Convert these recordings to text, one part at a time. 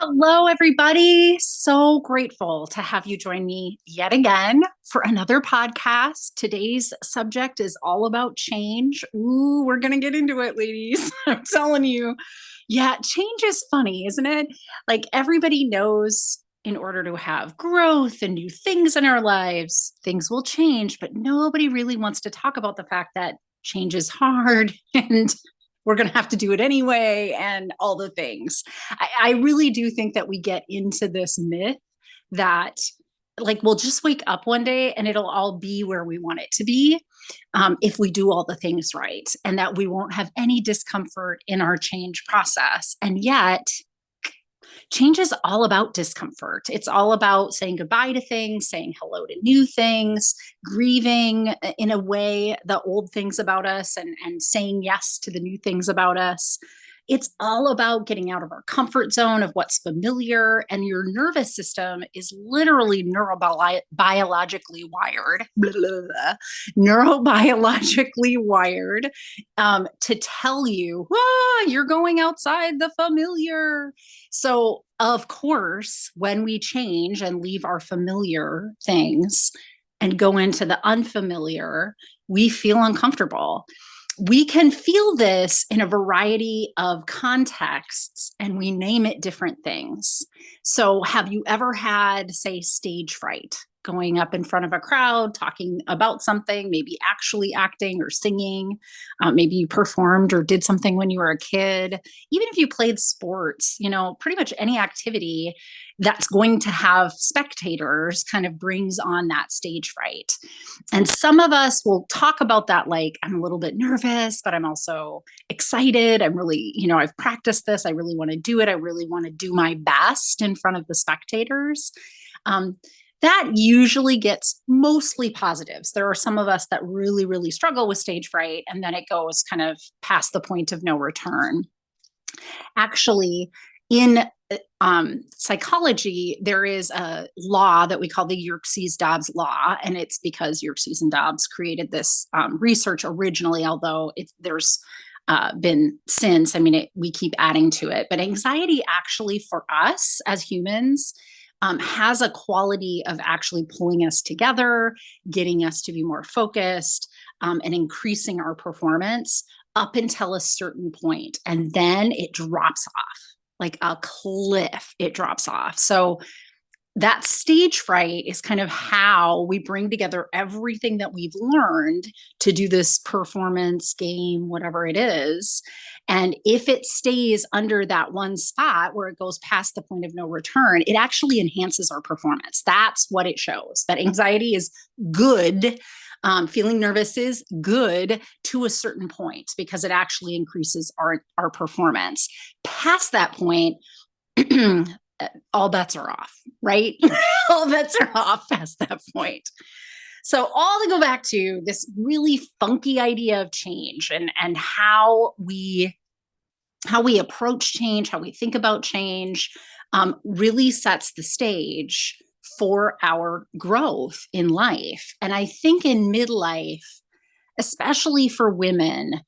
Hello, everybody. So grateful to have you join me yet again for another podcast. Today's subject is all about change. Ooh, we're going to get into it, ladies. I'm telling you. Yeah, change is funny, isn't it? Like everybody knows in order to have growth and new things in our lives, things will change, but nobody really wants to talk about the fact that change is hard and we're going to have to do it anyway and all the things. I really do think that we get into this myth that like we'll just wake up one day and it'll all be where we want it to be if we do all the things right, and that we won't have any discomfort in our change process. And yet change is all about discomfort. It's all about saying goodbye to things, saying hello to new things, grieving in a way the old things about us, and saying yes to the new things about us. It's all about getting out of our comfort zone of what's familiar, and your nervous system is literally neurobiologically wired, blah, blah, blah, neurobiologically wired to tell you, you're going outside the familiar. So, of course, when we change and leave our familiar things and go into the unfamiliar, we feel uncomfortable. We can feel this in a variety of contexts and we name it different things. So, have you ever had, say, stage fright? Going up in front of a crowd, talking about something, maybe actually acting or singing. Maybe you performed or did something when you were a kid. Even if you played sports, pretty much any activity that's going to have spectators kind of brings on that stage fright. And some of us will talk about that like, I'm a little bit nervous, but I'm also excited. I'm really, I've practiced this. I really want to do it. I really want to do my best in front of the spectators. That usually gets mostly positives. There are some of us that really, really struggle with stage fright, and then it goes kind of past the point of no return. Actually, in psychology, there is a law that we call the Yerkes-Dobbs law, and it's because Yerkes and Dobbs created this research originally, although there's been since. I mean, we keep adding to it. But anxiety actually for us as humans has a quality of actually pulling us together, getting us to be more focused, and increasing our performance up until a certain point. And then it drops off like a cliff, it drops off. So that stage fright is kind of how we bring together everything that we've learned to do this performance game, whatever it is. And if it stays under that one spot where it goes past the point of no return, it actually enhances our performance. That's what it shows, that anxiety is good. Feeling nervous is good to a certain point because it actually increases our performance. Past that point, all bets are off, right? All bets are off past that point. So all to go back to this really funky idea of change and how we approach change, how we think about change, really sets the stage for our growth in life. And I think in midlife, especially for women,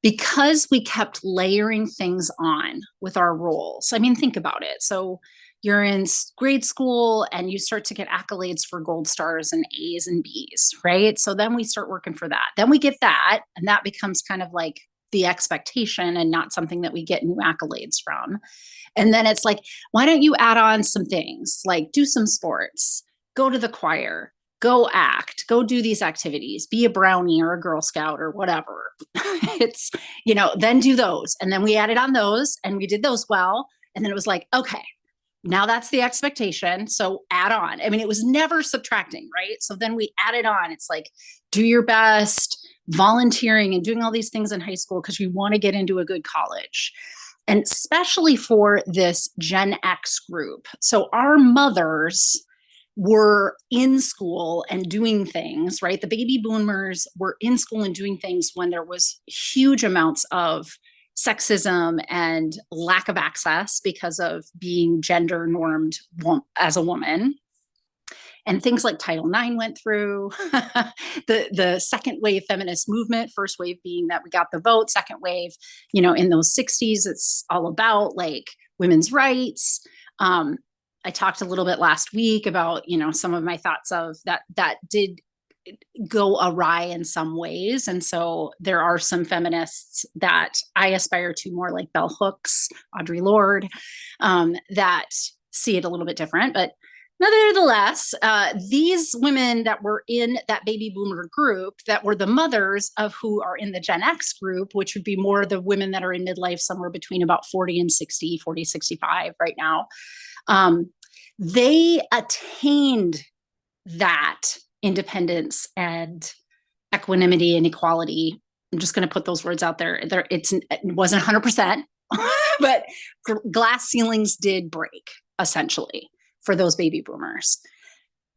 because we kept layering things on with our roles. I mean, think about it. So you're in grade school and you start to get accolades for gold stars and A's and B's, right? So then we start working for that. Then we get that, and that becomes kind of like the expectation and not something that we get new accolades from. And then it's like, why don't you add on some things like do some sports, go to the choir, go act, go do these activities, be a brownie or a Girl Scout or whatever. It's, then do those. And then we added on those and we did those well. And then it was like, okay, now that's the expectation. So add on. I mean, it was never subtracting, right? So then we added on. It's like, do your best, volunteering and doing all these things in high school because we want to get into a good college. And especially for this Gen X group. So our mothers were in school and doing things, right? The baby boomers were in school and doing things when there was huge amounts of sexism and lack of access because of being gender normed as a woman. And things like Title IX went through. The second wave feminist movement, first wave being that we got the vote, second wave, in those 60s, it's all about like women's rights. I talked a little bit last week about, some of my thoughts of that did go awry in some ways. And so there are some feminists that I aspire to more, like Bell Hooks, Audre Lorde, that see it a little bit different. But nevertheless, these women that were in that baby boomer group, that were the mothers of who are in the Gen X group, which would be more the women that are in midlife, somewhere between about 40 and 60, 40, 65 right now. They attained that independence and equanimity and equality. I'm just going to put those words out there. It wasn't 100%, but glass ceilings did break, essentially, for those baby boomers.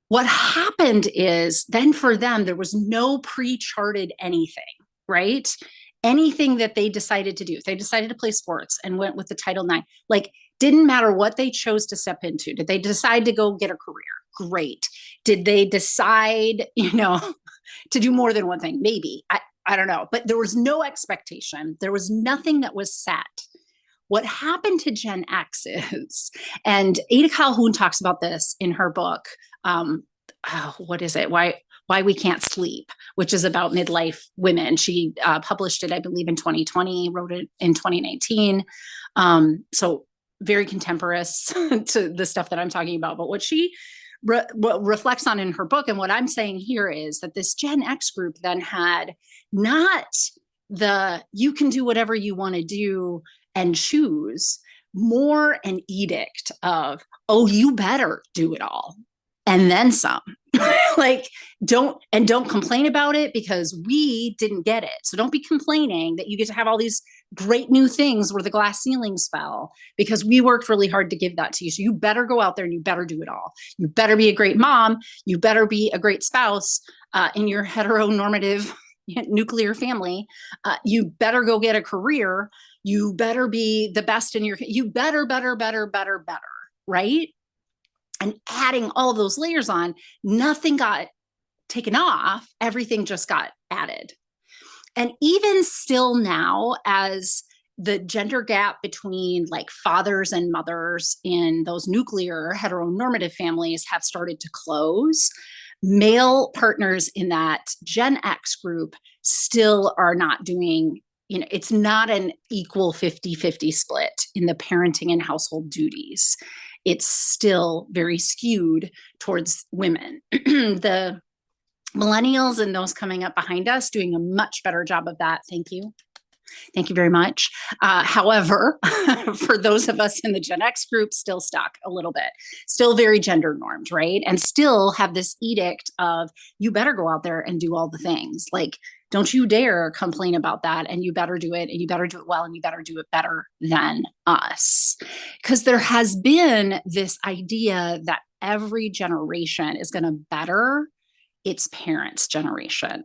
What happened is then for them, there was no pre-charted anything, right? Anything that they decided to do. If they decided to play sports and went with the Title IX, like, didn't matter what they chose to step into. Did they decide to go get a career? Great. Did they decide, to do more than one thing? Maybe. I don't know. But there was no expectation. There was nothing that was set. What happened to Gen X is, and Ada Calhoun talks about this in her book, what is it? Why We Can't Sleep, which is about midlife women. She published it, I believe, in 2020, wrote it in 2019. So very contemporaneous to the stuff that I'm talking about. But what she reflects on in her book, and what I'm saying here, is that this Gen X group then had not the you can do whatever you want to do and choose, more an edict of, oh, you better do it all and then some. Like, don't complain about it because we didn't get it. So don't be complaining that you get to have all these great new things where the glass ceilings fell, because we worked really hard to give that to you. So you better go out there and you better do it all. You better be a great mom. You better be a great spouse in your heteronormative nuclear family. You better go get a career. You better be the best in you better, right? And adding all of those layers on, nothing got taken off. Everything just got added. And even still now, as the gender gap between like fathers and mothers in those nuclear heteronormative families have started to close, male partners in that Gen X group still are not doing, it's not an equal 50-50 split in the parenting and household duties. It's still very skewed towards women. The millennials and those coming up behind us doing a much better job of that. Thank you. Thank you very much. However, for those of us in the Gen X group, still stuck a little bit, still very gender normed, right? And still have this edict of, you better go out there and do all the things. Like, don't you dare complain about that. And you better do it, and you better do it well, and you better do it better than us. Because there has been this idea that every generation is going to better its parents' generation.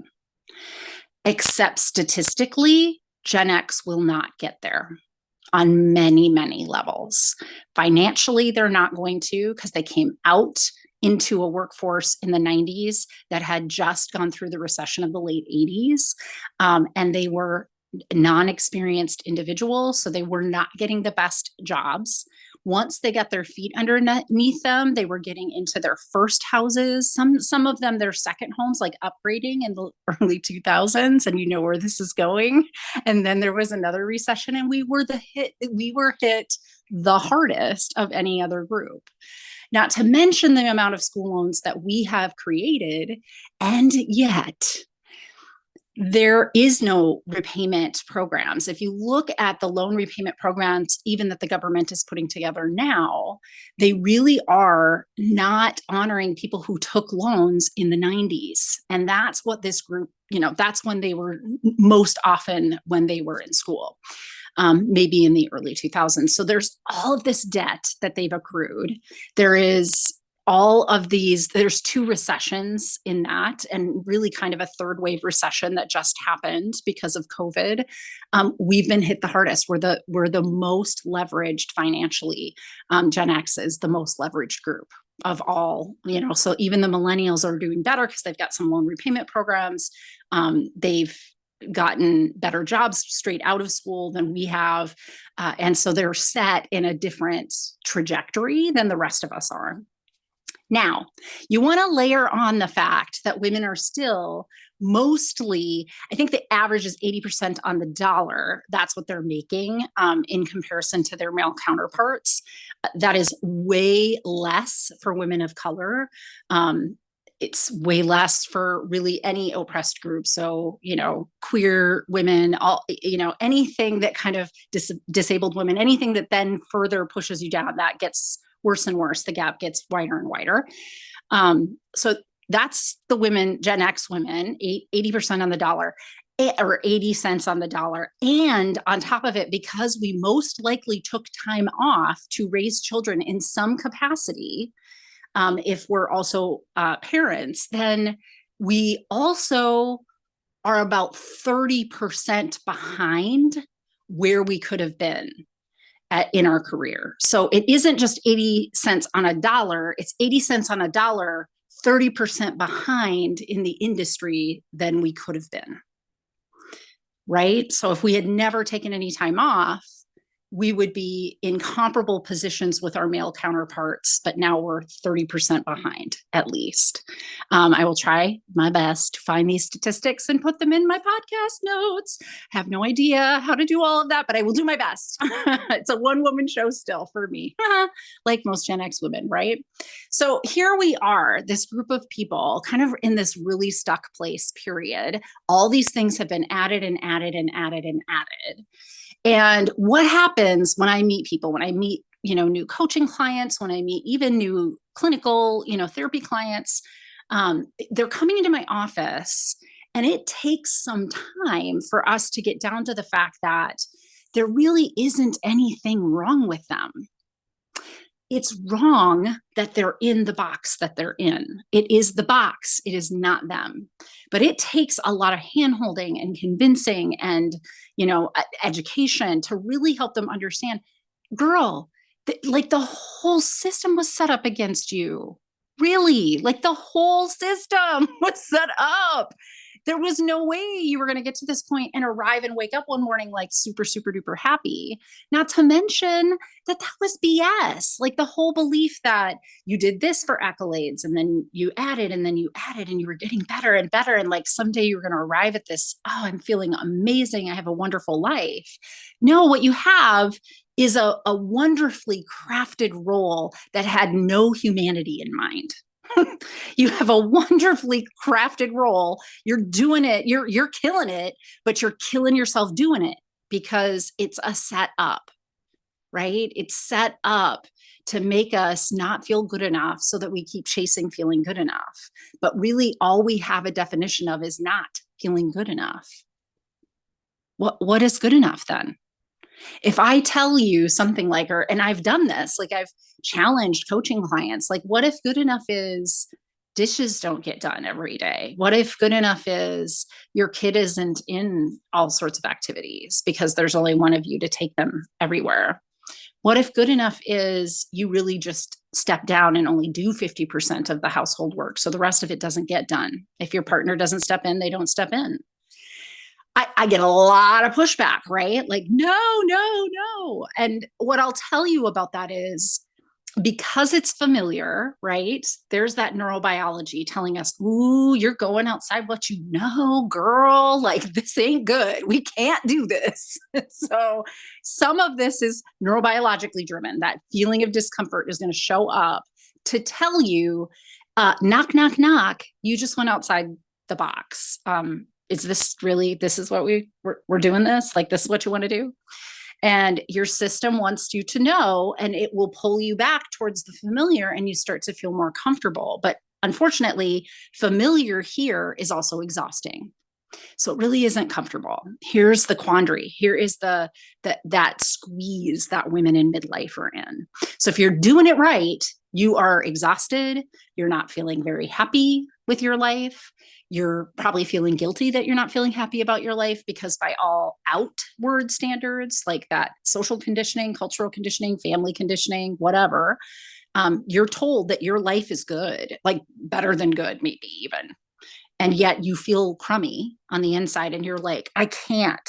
Except statistically, Gen X will not get there on many, many levels. Financially, they're not going to, because they came out into a workforce in the 90s that had just gone through the recession of the late 80s. And they were non-experienced individuals, so they were not getting the best jobs. Once they got their feet underneath them, they were getting into their first houses, some of them their second homes, like upgrading in the early 2000s, and you know where this is going. And then there was another recession, and we were hit the hardest of any other group. Not to mention the amount of school loans that we have created, and yet there is no repayment programs. If you look at the loan repayment programs, even that the government is putting together now, they really are not honoring people who took loans in the 90s. And that's what this group, that's when they were most often when they were in school, maybe in the early 2000s. So there's all of this debt that they've accrued. There is all of these, there's two recessions in that, and really kind of a third wave recession that just happened because of COVID. We've been hit the hardest. We're the most leveraged financially. Gen X is the most leveraged group of all, so even the millennials are doing better because they've got some loan repayment programs. They've gotten better jobs straight out of school than we have. And so they're set in a different trajectory than the rest of us are. Now, you want to layer on the fact that women are still mostly, I think the average is 80% on the dollar. That's what they're making in comparison to their male counterparts. That is way less for women of color. It's way less for really any oppressed group. So, queer women, all, anything that kind of disabled women, anything that then further pushes you down, that gets worse and worse. The gap gets wider and wider. So that's the women, Gen X women, 80% on the dollar, or 80 cents on the dollar. And on top of it, because we most likely took time off to raise children in some capacity, if we're also parents, then we also are about 30% behind where we could have been in our career. So it isn't just 80 cents on a dollar, it's 80 cents on a dollar, 30% behind in the industry than we could have been. Right? So if we had never taken any time off, we would be in comparable positions with our male counterparts, but now we're 30% behind at least. I will try my best to find these statistics and put them in my podcast notes. Have no idea how to do all of that, but I will do my best. It's a one-woman show still for me, like most Gen X women, right? So here we are, this group of people kind of in this really stuck place, period. All these things have been added and added and added and added. And what happens when I meet people, when I meet, new coaching clients, when I meet even new clinical, therapy clients, they're coming into my office, and it takes some time for us to get down to the fact that there really isn't anything wrong with them. It's wrong that they're in the box that they're in. It is the box. It is not them. But it takes a lot of handholding and convincing and, education to really help them understand, girl, the whole system was set up against you. Really, like the whole system was set up. There was no way you were going to get to this point and arrive and wake up one morning like super, super duper happy. Not to mention that was BS. Like the whole belief that you did this for accolades and then you added and then you added and you were getting better and better. And like someday you're going to arrive at this, oh, I'm feeling amazing. I have a wonderful life. No, what you have is a wonderfully crafted role that had no humanity in mind. You have a wonderfully crafted role. You're doing it. You're killing it, but you're killing yourself doing it because it's a set up, right? It's set up to make us not feel good enough so that we keep chasing feeling good enough. But really all we have a definition of is not feeling good enough. What is good enough then? If I tell you something like, and I've done this, like I've challenged coaching clients, like what if good enough is dishes don't get done every day? What if good enough is your kid isn't in all sorts of activities because there's only one of you to take them everywhere? What if good enough is you really just step down and only do 50% of the household work, so the rest of it doesn't get done? If your partner doesn't step in, they don't step in. I get a lot of pushback, right? Like, no. And what I'll tell you about that is because it's familiar, right? There's that neurobiology telling us, ooh, you're going outside what you know, girl. Like, this ain't good. We can't do this. So some of this is neurobiologically driven. That feeling of discomfort is going to show up to tell you, knock, knock, knock. You just went outside the box. Is this really, this is what we're doing this? Like, this is what you want to do? And your system wants you to know, and it will pull you back towards the familiar and you start to feel more comfortable. But unfortunately, familiar here is also exhausting. So it really isn't comfortable. Here's the quandary. Here is that squeeze that women in midlife are in. So if you're doing it right, you are exhausted. You're not feeling very happy with your life. You're probably feeling guilty that you're not feeling happy about your life because by all outward standards, like that social conditioning, cultural conditioning, family conditioning, whatever, you're told that your life is good, like better than good, maybe even. And yet you feel crummy on the inside and you're like, I can't.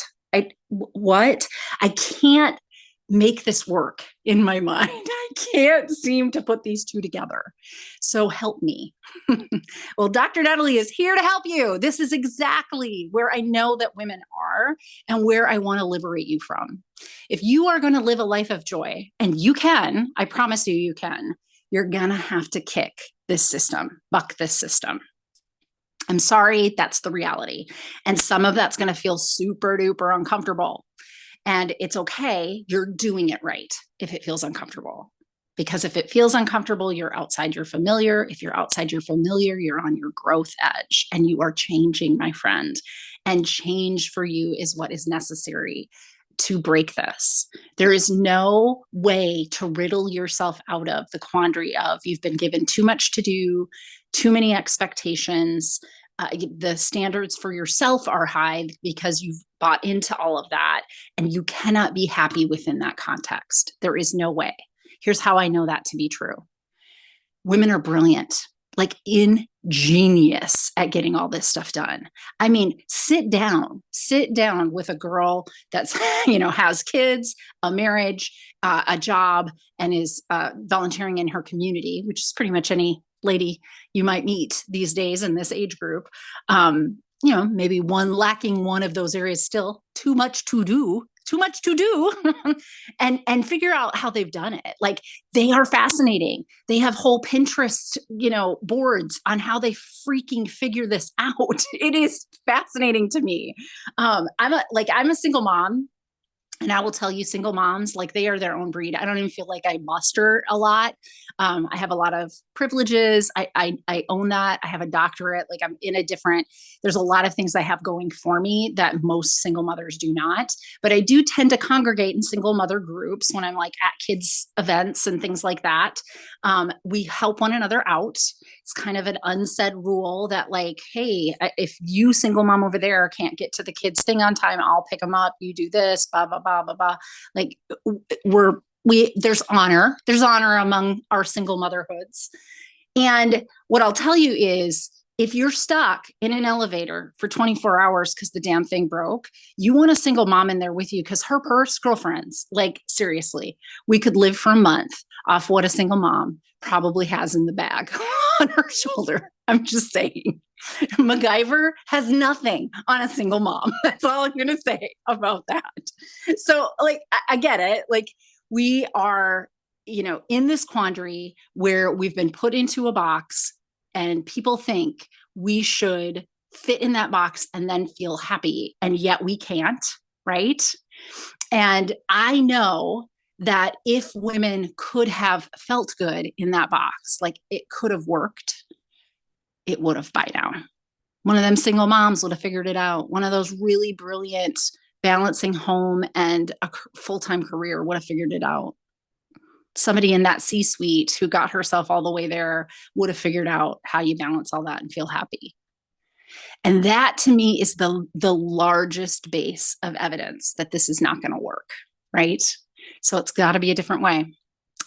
What? I can't make this work in my mind. I can't seem to put these two together. So help me. Well, Dr. Natalie is here to help you. This is exactly where I know that women are and where I want to liberate you from. If you are going to live a life of joy, and you can, I promise you, you can, you're going to have to kick this system, buck this system. I'm sorry, that's the reality. And some of that's going to feel super duper uncomfortable. And it's okay. You're doing it right if it feels uncomfortable. Because if it feels uncomfortable, you're outside your familiar. If you're outside your familiar, you're on your growth edge and you are changing, my friend. And change for you is what is necessary to break this. There is no way to riddle yourself out of the quandary of you've been given too much to do, too many expectations. The standards for yourself are high because you've bought into all of that and you cannot be happy within that context. There is no way. Here's how I know that to be true. Women are brilliant, like ingenious at getting all this stuff done. I mean, sit down with a girl that's, has kids, a marriage, a job, and is volunteering in her community, which is pretty much any lady you might meet these days in this age group. Maybe lacking one of those areas, still too much to do and figure out how they've done it. Like, they are fascinating. They have whole Pinterest, boards on how they freaking figure this out. It is fascinating to me. I'm a single mom. And I will tell you, single moms, like, they are their own breed. I don't even feel like I muster a lot. I have a lot of privileges. I own that. I have a doctorate. Like, there's a lot of things I have going for me that most single mothers do not. But I do tend to congregate in single mother groups when I'm like at kids events and things like that. We help one another out. It's kind of an unsaid rule that, like, hey, if you single mom over there can't get to the kids thing on time, I'll pick them up. You do this, blah, blah, blah, blah, blah. Like, there's honor among our single motherhoods. And what I'll tell you is, if you're stuck in an elevator for 24 hours because the damn thing broke, you want a single mom in there with you, because her girlfriends, like, seriously, we could live for a month off what a single mom probably has in the bag on her shoulder. I'm just saying. MacGyver has nothing on a single mom. That's all I'm going to say about that. So, like, I get it. Like, we are, in this quandary where we've been put into a box and people think we should fit in that box and then feel happy. And yet we can't, right? And I know that if women could have felt good in that box, like, it could have worked, it would have by now. One of them single moms would have figured it out. One of those really brilliant balancing home and a full-time career would have figured it out. Somebody in that C-suite who got herself all the way there would have figured out how you balance all that and feel happy. And that, to me, is the largest base of evidence that this is not going to work, right? So it's got to be a different way.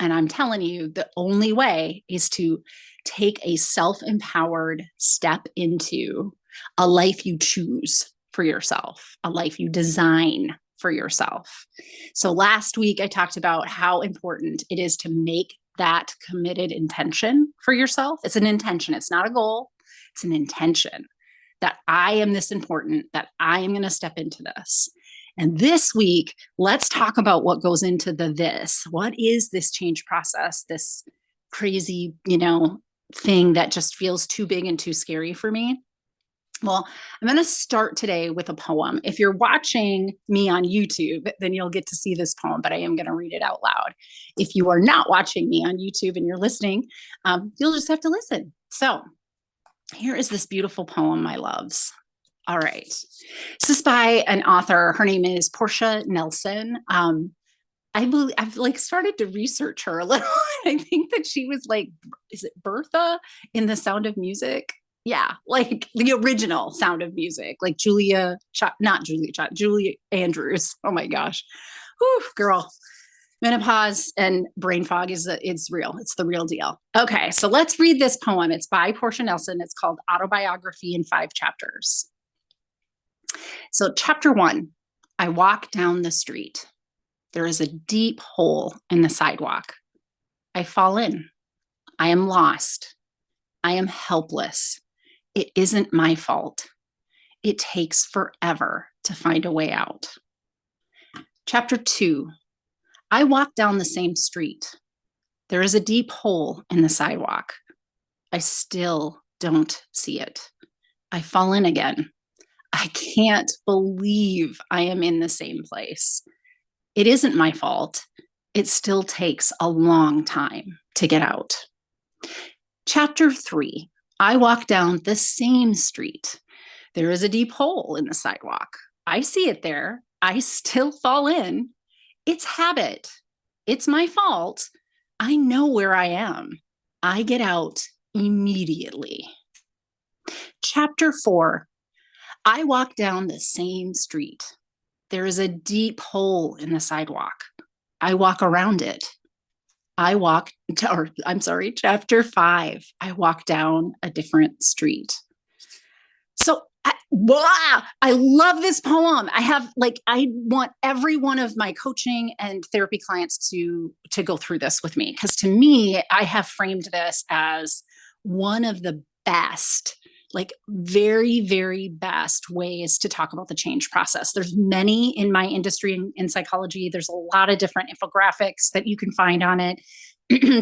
And I'm telling you, the only way is to take a self-empowered step into a life you choose for yourself, a life you design for yourself. So last week, I talked about how important it is to make that committed intention for yourself. It's an intention. It's not a goal. It's an intention that I am this important, that I am going to step into this. And this week, let's talk about what goes into this. What is this change process, this crazy, thing that just feels too big and too scary for me? Well, I'm going to start today with a poem. If you're watching me on YouTube, then you'll get to see this poem, but I am going to read it out loud. If you are not watching me on YouTube and you're listening, you'll just have to listen. So here is this beautiful poem, my loves. All right. This is by an author. Her name is Portia Nelson. I believe I've started to research her a little. I think that she was is it Bertha in The Sound of Music? Yeah, like the original Sound of Music, like Julia Andrews. Oh my gosh. Whew, girl. Menopause and brain fog it's real. It's the real deal. Okay, so let's read this poem. It's by Portia Nelson. It's called Autobiography in 5 Chapters. So chapter 1, I walk down the street. There is a deep hole in the sidewalk. I fall in. I am lost. I am helpless. It isn't my fault. It takes forever to find a way out. Chapter 2, I walk down the same street. There is a deep hole in the sidewalk. I still don't see it. I fall in again. I can't believe I am in the same place. It isn't my fault. It still takes a long time to get out. Chapter 3, I walk down the same street. There is a deep hole in the sidewalk. I see it there. I still fall in. It's habit. It's my fault. I know where I am. I get out immediately. Chapter 4, I walk down the same street. There is a deep hole in the sidewalk. I walk around it. Chapter 5, I walk down a different street. So I love this poem. I want every one of my coaching and therapy clients to go through this with me, because to me, I have framed this as one of the best, like very, very best ways to talk about the change process. There's many in my industry in psychology. There's a lot of different infographics that you can find on it.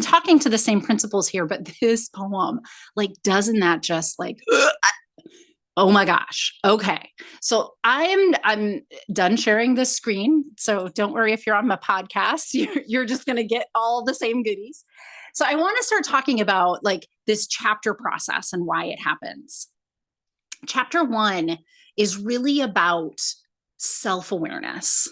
Talking to the same principles here, but this poem, like, doesn't that just like, oh my gosh. Okay. So I'm done sharing this screen. So don't worry if you're on my podcast, you're just going to get all the same goodies. So I want to start talking about like this chapter process and why it happens. Chapter 1 is really about self-awareness.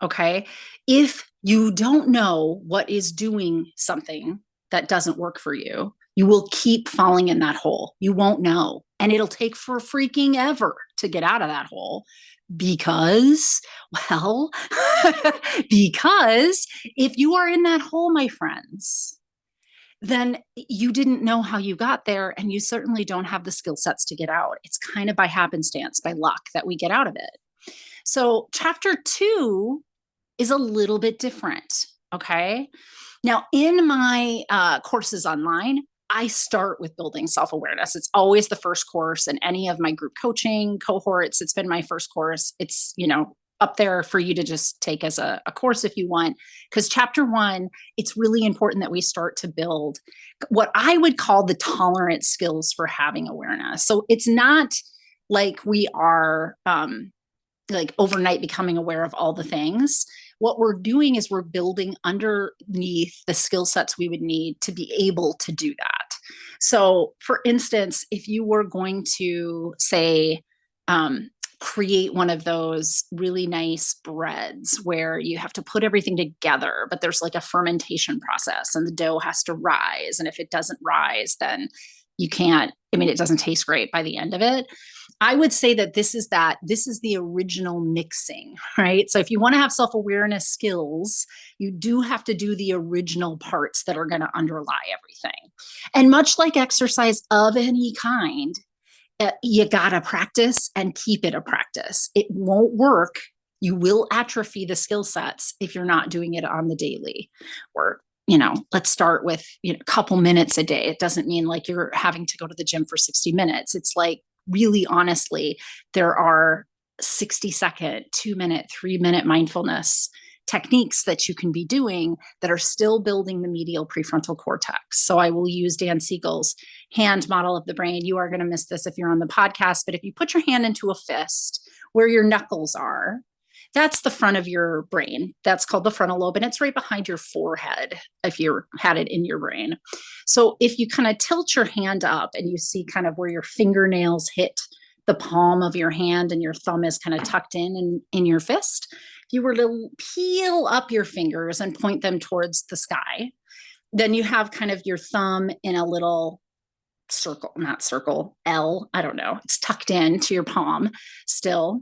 Okay. If you don't know what is doing something that doesn't work for you, you will keep falling in that hole. You won't know. And it'll take for freaking ever to get out of that hole because because if you are in that hole, my friends, then you didn't know how you got there, and you certainly don't have the skill sets to get out. It's kind of by happenstance, by luck, that we get out of it. So chapter 2 is a little bit different, okay? Now, in my courses online, I start with building self-awareness. It's always the first course in any of my group coaching cohorts. It's been my first course. It's, up there for you to just take as a course if you want. Because chapter 1, it's really important that we start to build what I would call the tolerant skills for having awareness. So it's not like we are like overnight becoming aware of all the things. What we're doing is we're building underneath the skill sets we would need to be able to do that. So for instance, if you were going to say, create one of those really nice breads where you have to put everything together, but there's like a fermentation process and the dough has to rise. And if it doesn't rise, then you can't, it doesn't taste great by the end of it. I would say that this is the original mixing, right? So if you want to have self-awareness skills, you do have to do the original parts that are going to underlie everything. And much like exercise of any kind, you got to practice and keep it a practice. It won't work. You will atrophy the skill sets if you're not doing it on the daily. Or, let's start with a couple minutes a day. It doesn't mean like you're having to go to the gym for 60 minutes. It's like, really honestly, there are 60-second, 2-minute, 3-minute mindfulness techniques that you can be doing that are still building the medial prefrontal cortex. So I will use Dan Siegel's hand model of the brain. You are going to miss this if you're on the podcast, but if you put your hand into a fist where your knuckles are, that's the front of your brain. That's called the frontal lobe, and it's right behind your forehead if you had it in your brain. So if you kind of tilt your hand up and you see kind of where your fingernails hit the palm of your hand and your thumb is kind of tucked in your fist, if you were to peel up your fingers and point them towards the sky, then you have kind of your thumb in a little circle, not circle, L, I don't know. It's tucked in to your palm still.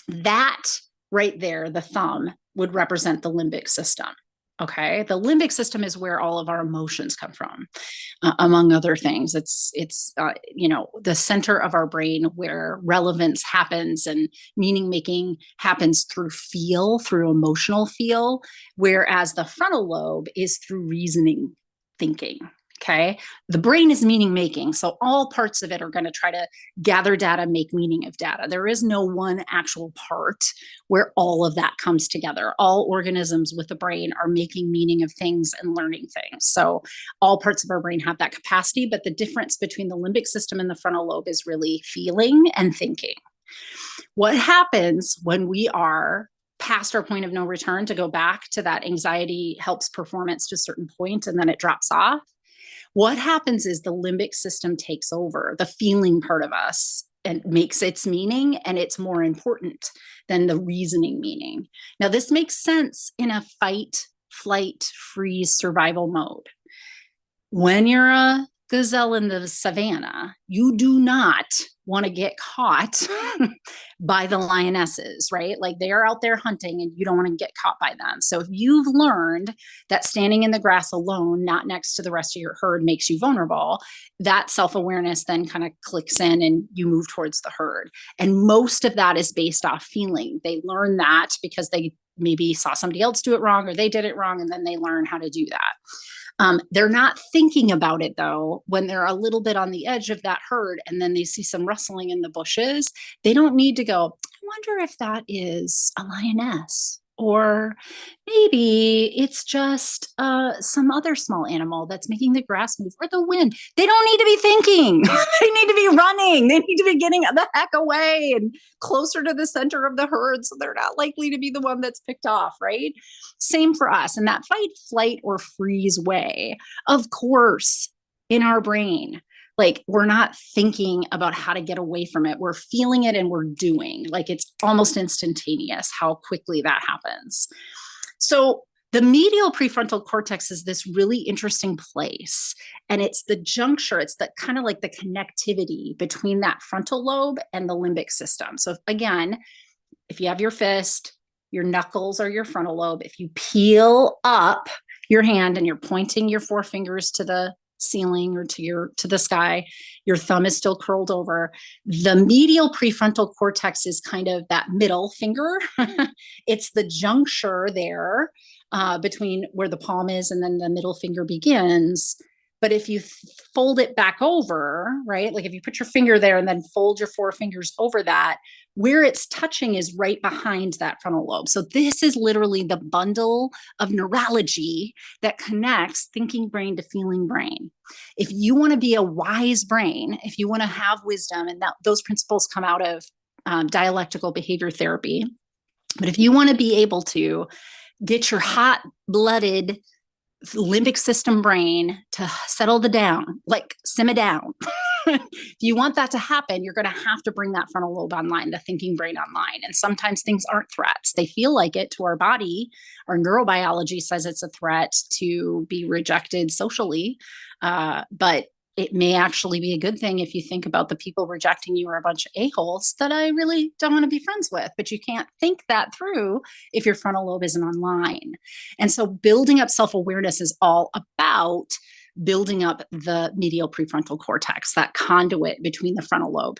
That right there, the thumb, would represent the limbic system. Okay. The limbic system is where all of our emotions come from, among other things. It's the center of our brain where relevance happens and meaning making happens through emotional feel, whereas the frontal lobe is through reasoning thinking. Okay. The brain is meaning making. So all parts of it are going to try to gather data, make meaning of data. There is no one actual part where all of that comes together. All organisms with the brain are making meaning of things and learning things. So all parts of our brain have that capacity, but the difference between the limbic system and the frontal lobe is really feeling and thinking. What happens when we are past our point of no return, to go back to that anxiety helps performance to a certain point and then it drops off? What happens is the limbic system takes over the feeling part of us and makes its meaning, and it's more important than the reasoning meaning. Now, this makes sense in a fight, flight, freeze, survival mode. When you're a gazelle in the savannah, you do not want to get caught by the lionesses, right? Like they are out there hunting and you don't want to get caught by them. So if you've learned that standing in the grass alone, not next to the rest of your herd, makes you vulnerable, that self-awareness then kind of clicks in and you move towards the herd. And most of that is based off feeling. They learn that because they maybe saw somebody else do it wrong or they did it wrong, and then they learn how to do that. They're not thinking about it though when they're a little bit on the edge of that herd and then they see some rustling in the bushes. They don't need to go, I wonder if that is a lioness, or maybe it's just some other small animal that's making the grass move, or the wind. They don't need to be thinking. They need to be running. They need to be getting the heck away and closer to the center of the herd so they're not likely to be the one that's picked off, right? Same for us. In that fight, flight, or freeze way, of course, in our brain, like we're not thinking about how to get away from it. We're feeling it and we're doing. Like it's almost instantaneous how quickly that happens. So the medial prefrontal cortex is this really interesting place. And it's the juncture, it's the kind of like the connectivity between that frontal lobe and the limbic system. So again, if you have your fist, your knuckles are your frontal lobe. If you peel up your hand and you're pointing your four fingers to the ceiling or to the sky, your thumb is still curled over. The medial prefrontal cortex is kind of that middle finger. It's the juncture there between where the palm is and then the middle finger begins. But if you fold it back over, right, like if you put your finger there and then fold your four fingers over that, where it's touching is right behind that frontal lobe. So this is literally the bundle of neurology that connects thinking brain to feeling brain. If you want to be a wise brain, if you want to have wisdom, and those principles come out of dialectical behavior therapy, but if you want to be able to get your hot-blooded limbic system brain to settle down, like simmer down. If you want that to happen, you're going to have to bring that frontal lobe online, the thinking brain online. And sometimes things aren't threats. They feel like it to our body. Our neurobiology says it's a threat to be rejected socially. But it may actually be a good thing if you think about the people rejecting you are a bunch of a-holes that I really don't want to be friends with. But you can't think that through if your frontal lobe isn't online. And so building up self-awareness is all about building up the medial prefrontal cortex, that conduit between the frontal lobe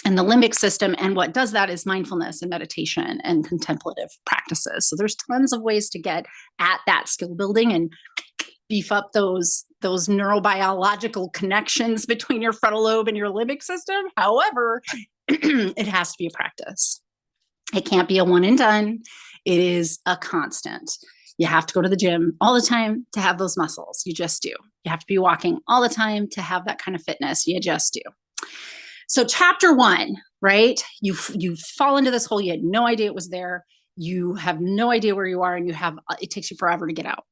and the limbic system. And what does that is mindfulness and meditation and contemplative practices. So there's tons of ways to get at that skill building and beef up those neurobiological connections between your frontal lobe and your limbic system. However, it has to be a practice. It can't be a one and done. It is a constant. You have to go to the gym all the time to have those muscles. You just do. You have to be walking all the time to have that kind of fitness. You just do. So chapter 1, right? You fall into this hole. You had no idea it was there. You have no idea where you are, and it takes you forever to get out.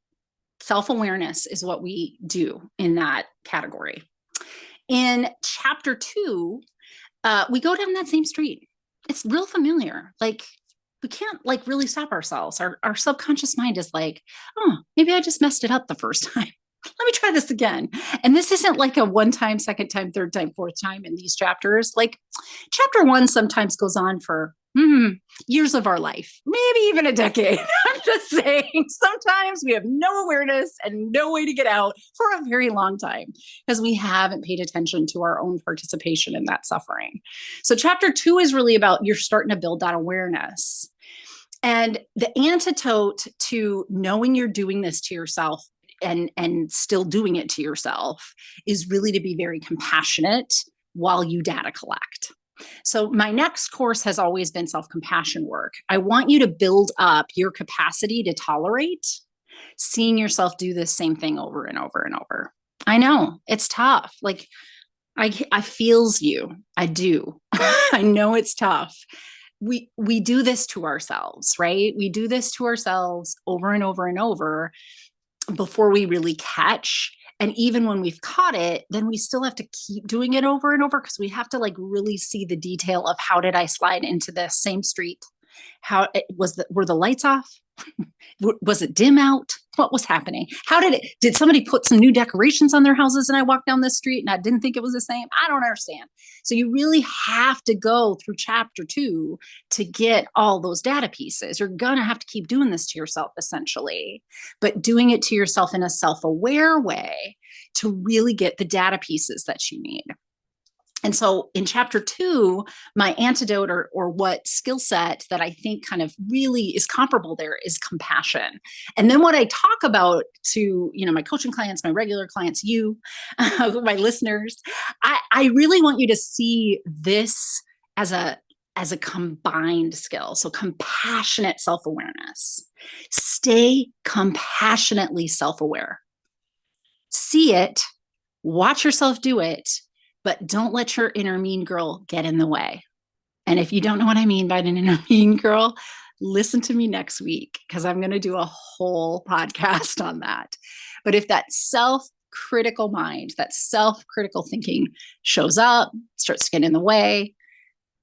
Self-awareness is what we do in that category. In chapter 2, we go down that same street. It's real familiar. Like we can't like really stop ourselves. Our subconscious mind is like, oh, maybe I just messed it up the first time. Let me try this again. And this isn't like a one time, second time, third time, fourth time in these chapters. Like chapter 1 sometimes goes on for Years of our life, maybe even a decade. I'm just saying, sometimes we have no awareness and no way to get out for a very long time because we haven't paid attention to our own participation in that suffering. So, chapter 2 is really about you're starting to build that awareness. And the antidote to knowing you're doing this to yourself and still doing it to yourself is really to be very compassionate while you data collect. So my next course has always been self-compassion work. I want you to build up your capacity to tolerate seeing yourself do this same thing over and over and over. I know it's tough. Like I feels you. I do. I know it's tough. We do this to ourselves, right? We do this to ourselves over and over and over before we really catch. And even when we've caught it, then we still have to keep doing it over and over because we have to like really see the detail of how did I slide into the same street? How it was were the lights off? Was it dim out? What was happening? How did somebody put some new decorations on their houses and I walked down the street and I didn't think it was the same? I don't understand. So you really have to go through chapter 2 to get all those data pieces. You're going to have to keep doing this to yourself essentially, but doing it to yourself in a self-aware way to really get the data pieces that you need. And so in chapter 2, my antidote or what skill set that I think kind of really is comparable there is compassion. And then what I talk about to, my coaching clients, my regular clients, you, my listeners, I really want you to see this as a combined skill. So compassionate self-awareness. Stay compassionately self-aware. See it, watch yourself do it, but don't let your inner mean girl get in the way. And if you don't know what I mean by an inner mean girl, listen to me next week because I'm going to do a whole podcast on that. But if that self-critical mind, that self-critical thinking shows up, starts to get in the way,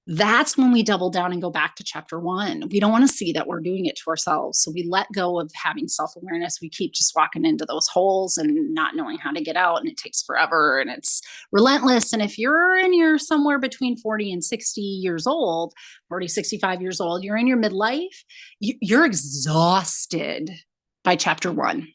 that's when we double down and go back to chapter 1. We don't want to see that we're doing it to ourselves. So we let go of having self-awareness. We keep just walking into those holes and not knowing how to get out. And it takes forever and it's relentless. And if you're somewhere between 40 and 60 years old, 40, 65 years old, you're in your midlife, you're exhausted by chapter 1.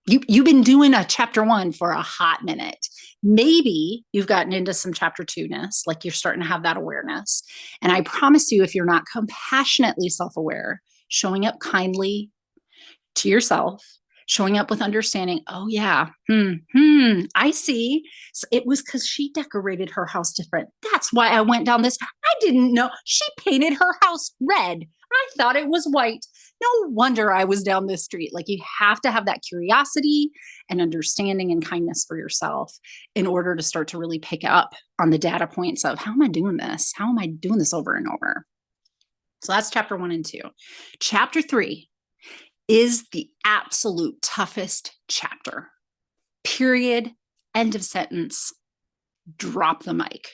You've been doing a chapter 1 for a hot minute. Maybe you've gotten into some chapter 2-ness, like you're starting to have that awareness. And I promise you, if you're not compassionately self-aware, showing up kindly to yourself, showing up with understanding, oh yeah, I see. So it was because she decorated her house different. That's why I went down this. I didn't know. She painted her house red. I thought it was white. No wonder I was down this street. Like you have to have that curiosity and understanding and kindness for yourself in order to start to really pick up on the data points of how am I doing this? How am I doing this over and over? So that's chapter 1 and 2. Chapter 3 is the absolute toughest chapter. Period. End of sentence. Drop the mic.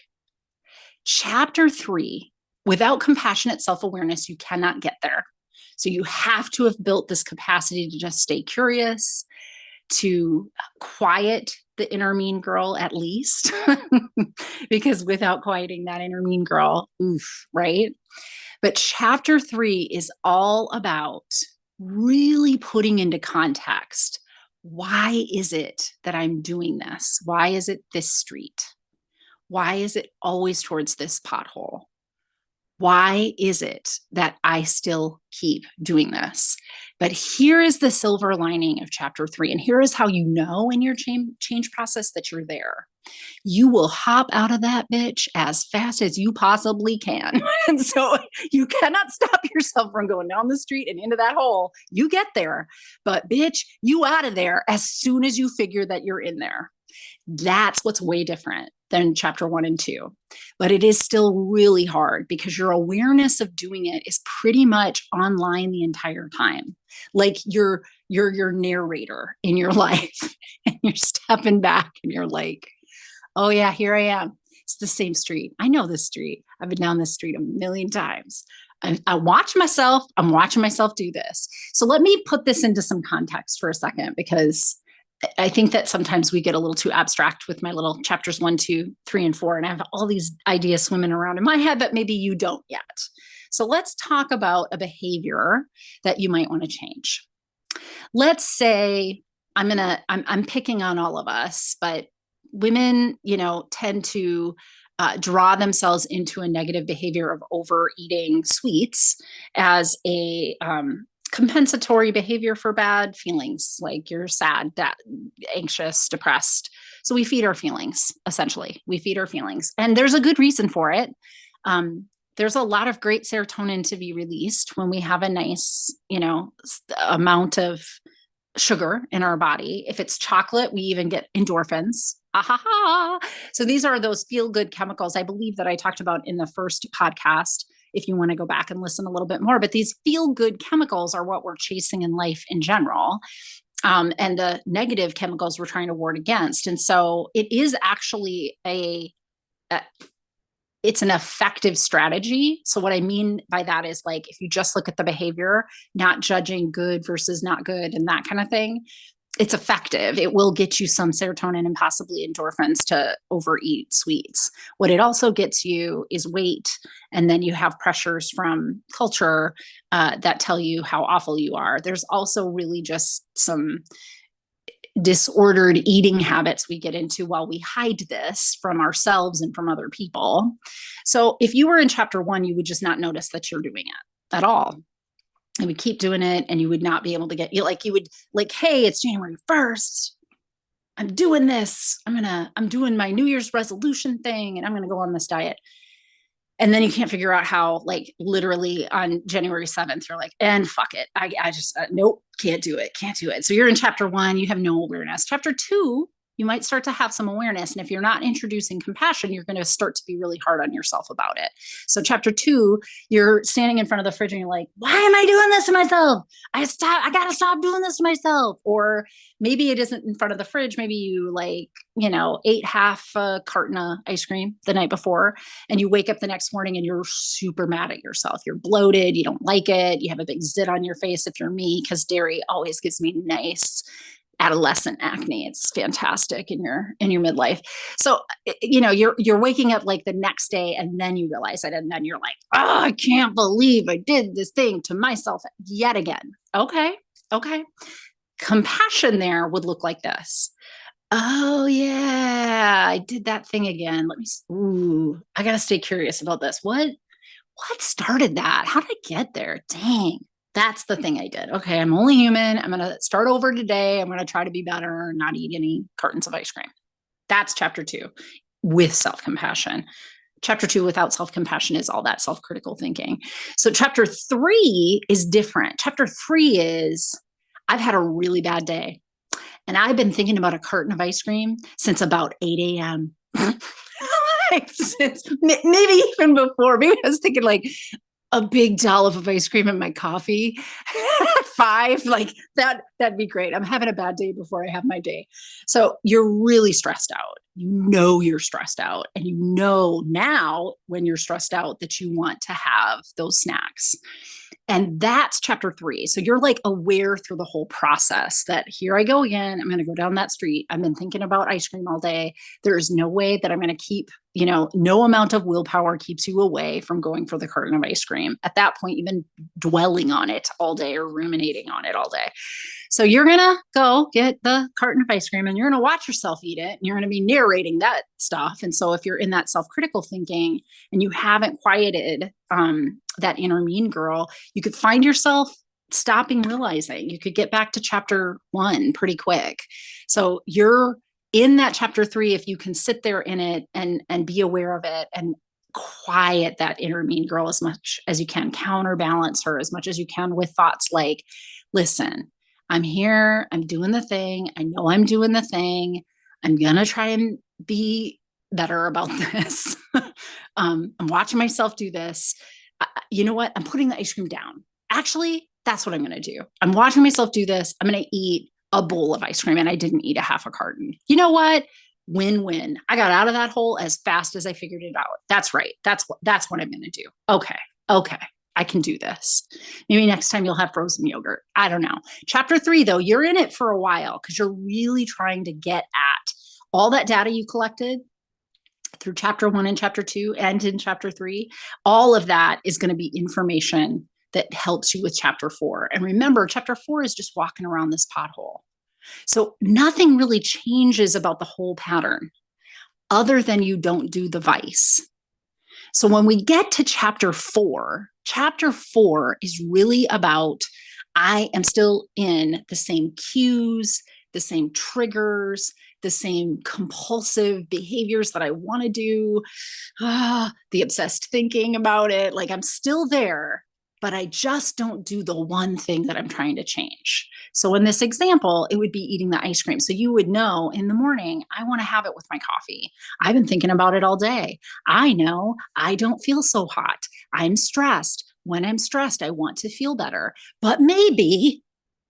Chapter 3, without compassionate self-awareness, you cannot get there. So you have to have built this capacity to just stay curious, to quiet the inner mean girl at least, because without quieting that inner mean girl, oof, right? But chapter 3 is all about really putting into context, why is it that I'm doing this? Why is it this street? Why is it always towards this pothole? Why is it that I still keep doing this? But here is the silver lining of chapter 3. And here is how you know in your change process that you're there. You will hop out of that bitch as fast as you possibly can. And so you cannot stop yourself from going down the street and into that hole. You get there, but bitch, you out of there as soon as you figure that you're in there. That's what's way different than chapter 1 and 2. But it is still really hard because your awareness of doing it is pretty much online the entire time. Like you're your narrator in your life and you're stepping back and you're like, oh yeah, here I am. It's the same street. I know this street. I've been down this street a million times. I watch myself. I'm watching myself do this. So let me put this into some context for a second, because I think that sometimes we get a little too abstract with my little chapters 1, 2, 3, and 4. And I have all these ideas swimming around in my head that maybe you don't yet. So let's talk about a behavior that you might want to change. Let's say I'm picking on all of us, but women, tend to draw themselves into a negative behavior of overeating sweets as a compensatory behavior for bad feelings, like you're sad, anxious, depressed. So we feed our feelings, essentially. We feed our feelings. And there's a good reason for it. There's a lot of great serotonin to be released when we have a nice, amount of sugar in our body. If it's chocolate, we even get endorphins. Ah, ha, ha. So these are those feel good chemicals I believe that I talked about in the first podcast, if you want to go back and listen a little bit more. But these feel good chemicals are what we're chasing in life in general. And the negative chemicals we're trying to ward against. And so it is actually it's an effective strategy. So what I mean by that is, like, if you just look at the behavior, not judging good versus not good and that kind of thing, it's effective. It will get you some serotonin and possibly endorphins to overeat sweets. What it also gets you is weight. And then you have pressures from culture that tell you how awful you are. There's also really just some disordered eating habits we get into while we hide this from ourselves and from other people. So if you were in chapter 1, you would just not notice that you're doing it at all. And would keep doing it, and you would not be able to get, you would like, hey, it's January 1st. I'm doing this. I'm doing my New Year's resolution thing, and I'm going to go on this diet. And then you can't figure out how, like, literally on January 7th, you're like, and fuck it. I just, nope, can't do it. So you're in chapter 1, you have no awareness. Chapter 2, you might start to have some awareness. And if you're not introducing compassion, you're going to start to be really hard on yourself about it. So chapter 2, you're standing in front of the fridge and you're like, why am I doing this to myself? I got to stop doing this to myself. Or maybe it isn't in front of the fridge. Maybe you ate half a carton of ice cream the night before, and you wake up the next morning and you're super mad at yourself. You're bloated. You don't like it. You have a big zit on your face if you're me, because dairy always gives me nice adolescent acne. It's fantastic in your midlife. So, you're waking up like the next day, and then you realize it. And then you're like, oh, I can't believe I did this thing to myself yet again. Okay. Compassion there would look like this. Oh yeah, I did that thing again. I got to stay curious about this. What started that? How did I get there? Dang. That's the thing I did. Okay, I'm only human. I'm going to start over today. I'm going to try to be better and not eat any cartons of ice cream. That's chapter 2 with self-compassion. Chapter 2 without self-compassion is all that self-critical thinking. So chapter 3 is different. Chapter 3 is, I've had a really bad day, and I've been thinking about a carton of ice cream since about 8 a.m. Maybe even before. Maybe I was thinking like a big dollop of ice cream in my coffee at 5, like that'd be great. I'm having a bad day before I have my day. So you're really stressed out. You're stressed out, and now when you're stressed out that you want to have those snacks. And that's chapter 3. So you're like aware through the whole process that here I go again. I'm going to go down that street. I've been thinking about ice cream all day. There is no way that I'm going to keep, no amount of willpower keeps you away from going for the carton of ice cream. At that point, you've been dwelling on it all day or ruminating on it all day. So you're going to go get the carton of ice cream, and you're going to watch yourself eat it, and you're going to be narrating that stuff. And so if you're in that self-critical thinking and you haven't quieted that inner mean girl, you could find yourself stopping realizing. You could get back to chapter 1 pretty quick. So you're in that chapter 3, if you can sit there in it and be aware of it and quiet that inner mean girl as much as you can, counterbalance her as much as you can with thoughts like, listen, I'm here, I'm doing the thing. I know I'm doing the thing. I'm going to try and be better about this. I'm watching myself do this. You know what? I'm putting the ice cream down. Actually, that's what I'm going to do. I'm watching myself do this. I'm going to eat a bowl of ice cream, and I didn't eat a half a carton. You know what? Win-win. I got out of that hole as fast as I figured it out. That's right. That's what I'm going to do. Okay. I can do this. Maybe next time you'll have frozen yogurt. I don't know. Chapter 3, though, you're in it for a while because you're really trying to get at all that data you collected through chapter 1 and chapter 2 and in chapter 3, all of that is going to be information that helps you with chapter 4. And remember, chapter 4 is just walking around this pothole. So nothing really changes about the whole pattern other than you don't do the vice. So when we get to chapter 4 is really about I am still in the same cues, the same triggers, the same compulsive behaviors that I want to do, the obsessed thinking about it. Like I'm still there, but I just don't do the one thing that I'm trying to change. So in this example, it would be eating the ice cream. So you would know in the morning, I want to have it with my coffee. I've been thinking about it all day. I know I don't feel so hot. I'm stressed. When I'm stressed, I want to feel better. But maybe,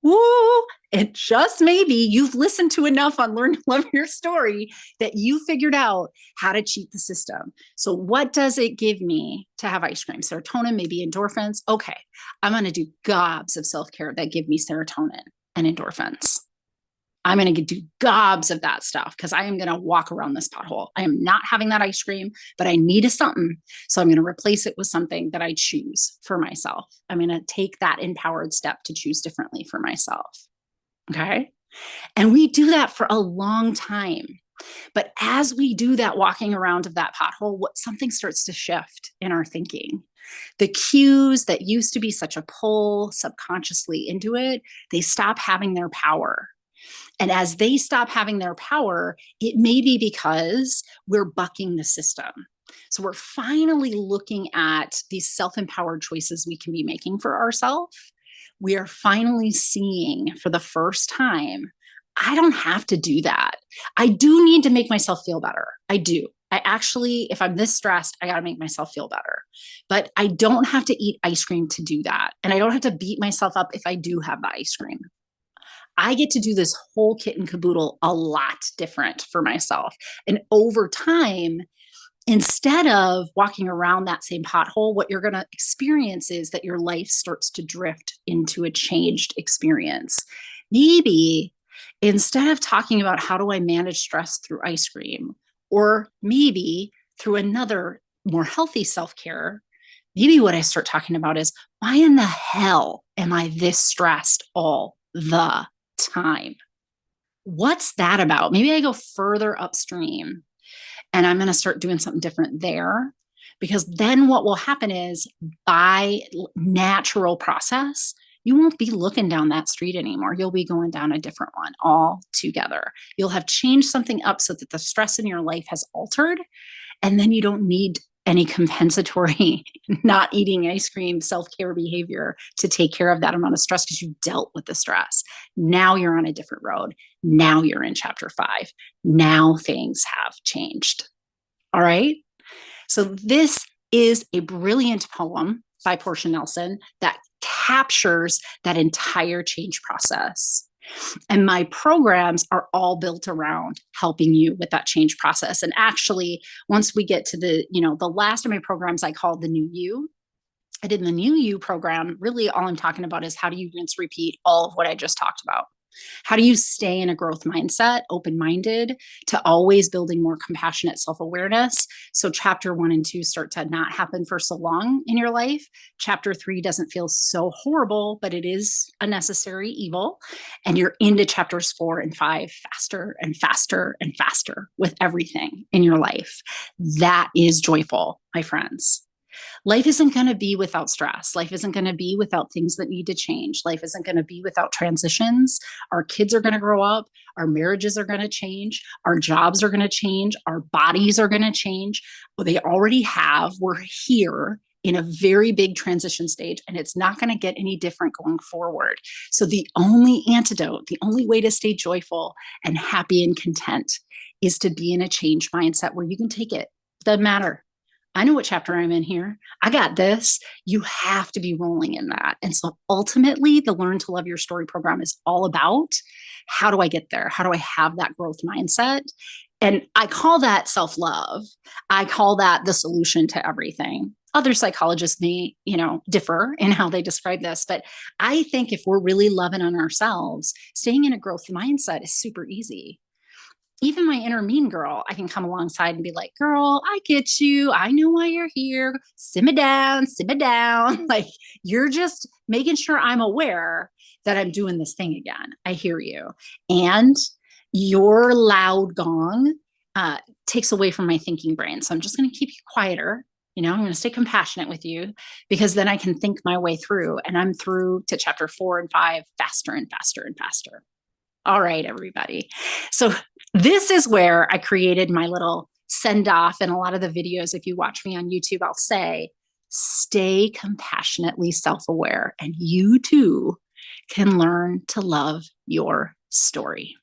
woo, and just maybe you've listened to enough on Learn to Love Your Story that you figured out how to cheat the system. So what does it give me to have ice cream? Serotonin, maybe endorphins. Okay, I'm going to do gobs of self-care that give me serotonin and endorphins. I'm going to do gobs of that stuff because I am going to walk around this pothole. I am not having that ice cream, but I need a something. So I'm going to replace it with something that I choose for myself. I'm going to take that empowered step to choose differently for myself. Okay. And we do that for a long time. But as we do that walking around of that pothole, something starts to shift in our thinking. The cues that used to be such a pull subconsciously into it, they stop having their power. And as they stop having their power, it may be because we're bucking the system. So we're finally looking at these self-empowered choices we can be making for ourselves. We are finally seeing for the first time, I don't have to do that. I do need to make myself feel better. I do. I actually, if I'm this stressed, I got to make myself feel better. But I don't have to eat ice cream to do that. And I don't have to beat myself up if I do have the ice cream. I get to do this whole kit and caboodle a lot different for myself. And over time, instead of walking around that same pothole, what you're going to experience is that your life starts to drift into a changed experience. Maybe instead of talking about how do I manage stress through ice cream, or maybe through another more healthy self-care, maybe what I start talking about is why in the hell am I this stressed all the time? What's that about? Maybe I go further upstream and I'm going to start doing something different there. Because then what will happen is by natural process, you won't be looking down that street anymore. You'll be going down a different one altogether. You'll have changed something up so that the stress in your life has altered. And then you don't need any compensatory not eating ice cream self-care behavior to take care of that amount of stress because you dealt with the stress. Now you're on a different road. Now you're in chapter 5. Now things have changed. All right. So this is a brilliant poem by Portia Nelson that captures that entire change process. And my programs are all built around helping you with that change process. And actually, once we get to the last of my programs I called the New You. I did the New You program. Really, all I'm talking about is how do you rinse, repeat all of what I just talked about? How do you stay in a growth mindset, open-minded, to always building more compassionate self-awareness? So chapter 1 and 2 start to not happen for so long in your life. Chapter 3 doesn't feel so horrible, but it is a necessary evil. And you're into chapters 4 and 5 faster and faster and faster with everything in your life. That is joyful, my friends. Life isn't going to be without stress. Life isn't going to be without things that need to change. Life isn't going to be without transitions. Our kids are going to grow up. Our marriages are going to change. Our jobs are going to change. Our bodies are going to change. Well, they already have. We're here in a very big transition stage, and it's not going to get any different going forward. So the only antidote, the only way to stay joyful and happy and content is to be in a change mindset where you can take it. Doesn't matter. I know what chapter I'm in here. I got this. You have to be rolling in that. And so ultimately, the Learn to Love Your Story program is all about how do I get there? How do I have that growth mindset? And I call that self-love. I call that the solution to everything. Other psychologists may, differ in how they describe this, but I think if we're really loving on ourselves, staying in a growth mindset is super easy. even my inner mean girl, I can come alongside and be like, girl, I get you. I know why you're here. Simmer down, simmer down. Like, you're just making sure I'm aware that I'm doing this thing again. I hear you. And your loud gong takes away from my thinking brain. So I'm just going to keep you quieter. I'm going to stay compassionate with you, because then I can think my way through, and I'm through to chapter 4 and 5 faster and faster and faster. All right, everybody. So this is where I created my little send off. And a lot of the videos, if you watch me on YouTube, I'll say, stay compassionately self-aware, and you too can learn to love your story.